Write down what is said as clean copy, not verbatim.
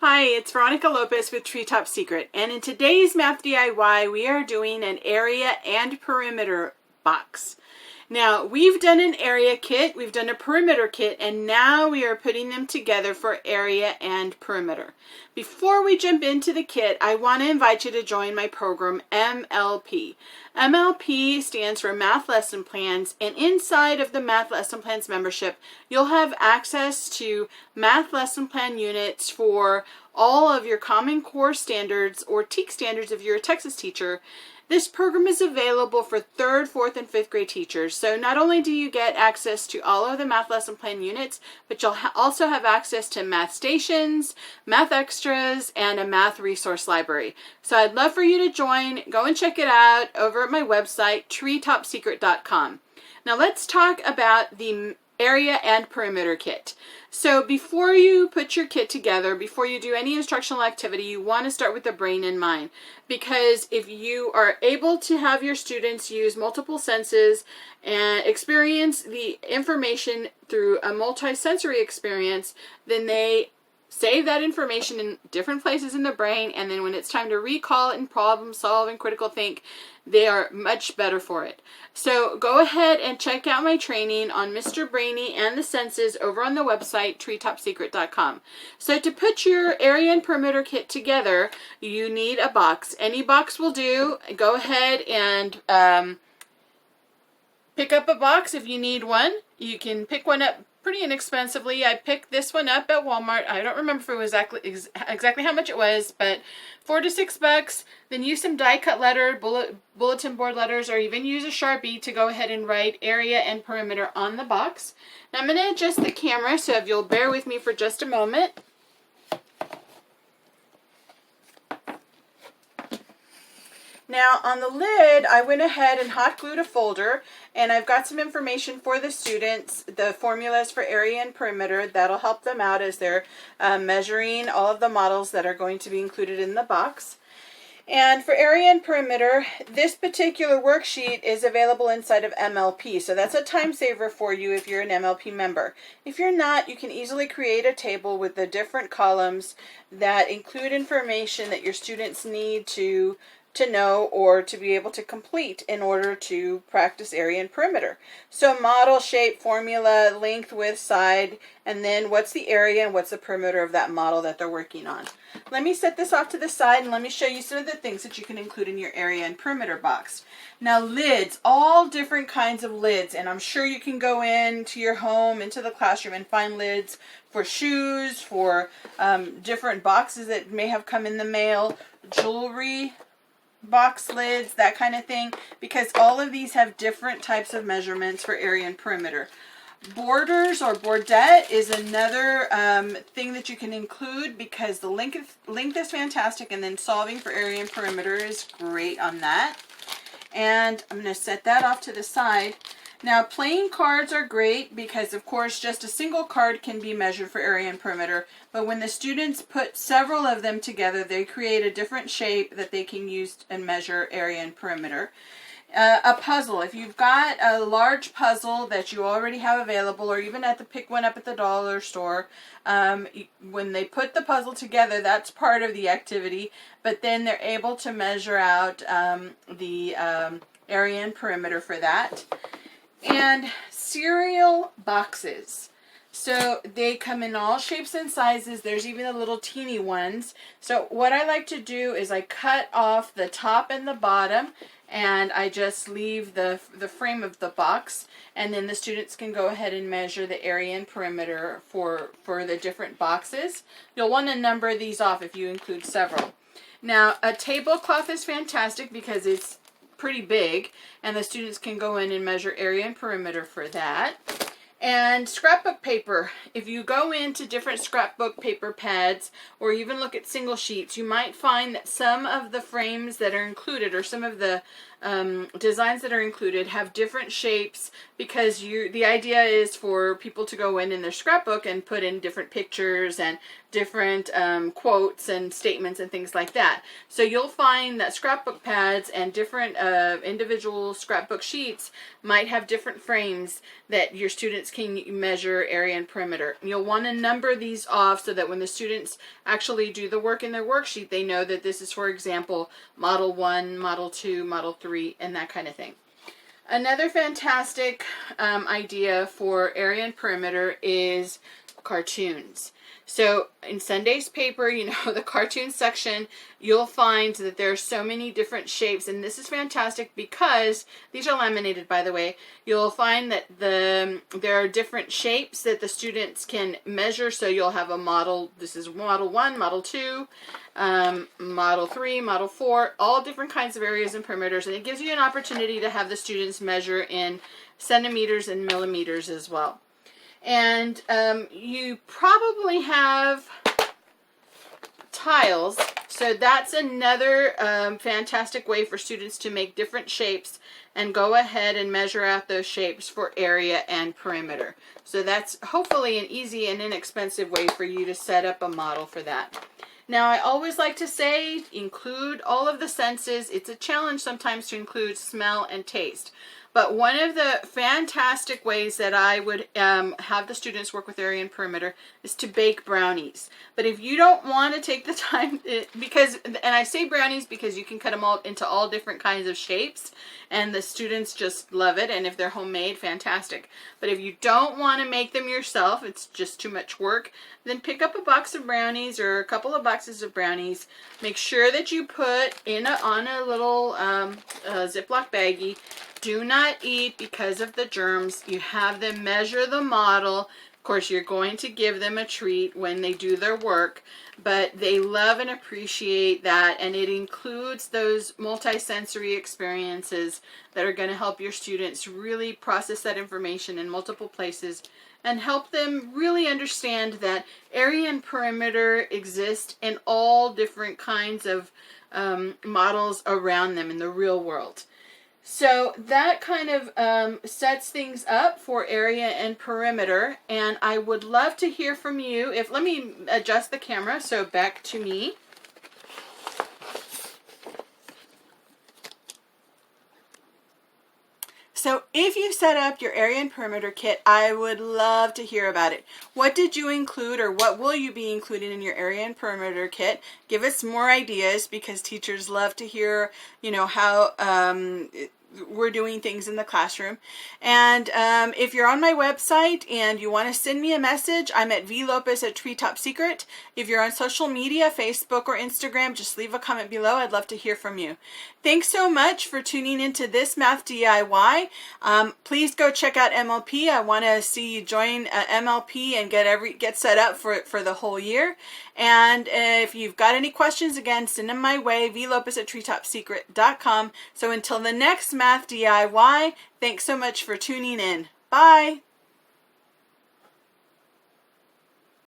Hi, it's Veronica Lopez with Treetop Secret, and in today's Math DIY, we are doing an area and perimeter box. Now, we've done an area kit, we've done a perimeter kit, and now we are putting them together for area and perimeter. Before we jump into the kit, I want to invite you to join my program, MLP. MLP stands for Math Lesson Plans, and inside of the Math Lesson Plans membership, you'll have access to Math Lesson Plan units for all of your Common Core standards or TEAC standards if you're a Texas teacher. This program is available for 3rd, 4th, and 5th grade teachers. So not only do you get access to all of the Math Lesson Plan units, but you'll also have access to math stations, math extras, and a math resource library. So I'd love for you to join. Go and check it out over at my website, treetopsecret.com. Now let's talk about the area and perimeter kit. So before you put your kit together, before you do any instructional activity, you want to start with the brain in mind, because if you are able to have your students use multiple senses and experience the information through a multi-sensory experience, then they save that information in different places in the brain, and then when it's time to recall it and problem solve and critical think, they are much better for it. So go ahead and check out my training on Mr. Brainy and the senses over on the website treetopsecret.com. So to put your area and perimeter kit together, you need a box. Any box will do. Go ahead and pick up a box if you need one. You can pick one up pretty inexpensively. I picked this one up at Walmart. I don't remember if it was exactly how much it was, but $4 to $6. Then use some die cut letter, bulletin board letters, or even use a Sharpie to go ahead and write area and perimeter on the box. Now I'm going to adjust the camera, so if you'll bear with me for just a moment. Now on the lid, I went ahead and hot glued a folder, and I've got some information for the students, the formulas for area and perimeter. That'll help them out as they're measuring all of the models that are going to be included in the box. And for area and perimeter, this particular worksheet is available inside of MLP, so that's a time saver for you if you're an MLP member. If you're not, you can easily create a table with the different columns that include information that your students need to know or to be able to complete in order to practice area and perimeter. So model, shape, formula, length, width, side, and then what's the area and what's the perimeter of that model that they're working on. Let me set this off to the side and let me show you some of the things that you can include in your area and perimeter box. Now lids, all different kinds of lids, and I'm sure you can go into your home, into the classroom, and find lids for shoes, for different boxes that may have come in the mail, jewelry, box lids, that kind of thing, because all of these have different types of measurements for area and perimeter. Borders or bordette is another thing that you can include, because the length is fantastic, and then solving for area and perimeter is great on that. And I'm going to set that off to the side. Now playing cards are great because of course just a single card can be measured for area and perimeter, but when the students put several of them together, they create a different shape that they can use and measure area and perimeter. A puzzle, if you've got a large puzzle that you already have available, or even at the pick one up at the dollar store, when they put the puzzle together, that's part of the activity, but then they're able to measure out the area and perimeter for that. And cereal boxes. So they come in all shapes and sizes. There's even the little teeny ones. So what I like to do is I cut off the top and the bottom, and I just leave the frame of the box, and then the students can go ahead and measure the area and perimeter for the different boxes. You'll want to number these off if you include several. Now a tablecloth is fantastic because it's pretty big, and the students can go in and measure area and perimeter for that. And scrapbook paper. If you go into different scrapbook paper pads or even look at single sheets, you might find that some of the frames that are included, or some of the designs that are included, have different shapes, because the idea is for people to go in their scrapbook and put in different pictures and different quotes and statements and things like that. So you'll find that scrapbook pads and different individual scrapbook sheets might have different frames that your students can measure area and perimeter. You'll want to number these off so that when the students actually do the work in their worksheet, they know that this is, for example, Model 1, Model 2, Model 3, and that kind of thing. Another fantastic idea for area and perimeter is cartoons. So in Sunday's paper, you know, the cartoon section, you'll find that there are so many different shapes, and this is fantastic because these are laminated, by the way. You'll find that there are different shapes that the students can measure. So you'll have a model. This is Model 1, Model 2, Model 3, Model 4, all different kinds of areas and perimeters, and it gives you an opportunity to have the students measure in centimeters and millimeters as well. And you probably have tiles, so that's another fantastic way for students to make different shapes and go ahead and measure out those shapes for area and perimeter. So that's hopefully an easy and inexpensive way for you to set up a model for that. Now, I always like to say, include all of the senses. It's a challenge sometimes to include smell and taste. But one of the fantastic ways that I would have the students work with area and perimeter is to bake brownies. But if you don't want to take the time, and I say brownies because you can cut them all into all different kinds of shapes, and the students just love it, and if they're homemade, fantastic. But if you don't want to make them yourself, it's just too much work, then pick up a box of brownies or a couple of boxes of brownies. Make sure that you put on a little Ziploc baggie. Do not eat because of the germs. You have them measure the model. Of course, you're going to give them a treat when they do their work, but they love and appreciate that, and it includes those multisensory experiences that are going to help your students really process that information in multiple places and help them really understand that area and perimeter exist in all different kinds of models around them in the real world. So that kind of sets things up for area and perimeter, and I would love to hear from you. Let me adjust the camera, so back to me. So if you set up your area and perimeter kit, I would love to hear about it. What did you include, or what will you be including in your area and perimeter kit? Give us more ideas, because teachers love to hear, you know, how we're doing things in the classroom. And if you're on my website and you want to send me a message, I'm at vlopez@TreetopSecret. If you're on social media, Facebook or Instagram, just leave a comment below. I'd love to hear from you. Thanks so much for tuning into this Math DIY. Please go check out MLP. I want to see you join MLP and get set up for the whole year. And if you've got any questions, again, send them my way, vlopez@treetopsecret.com. So until the next Math DIY, thanks so much for tuning in. Bye.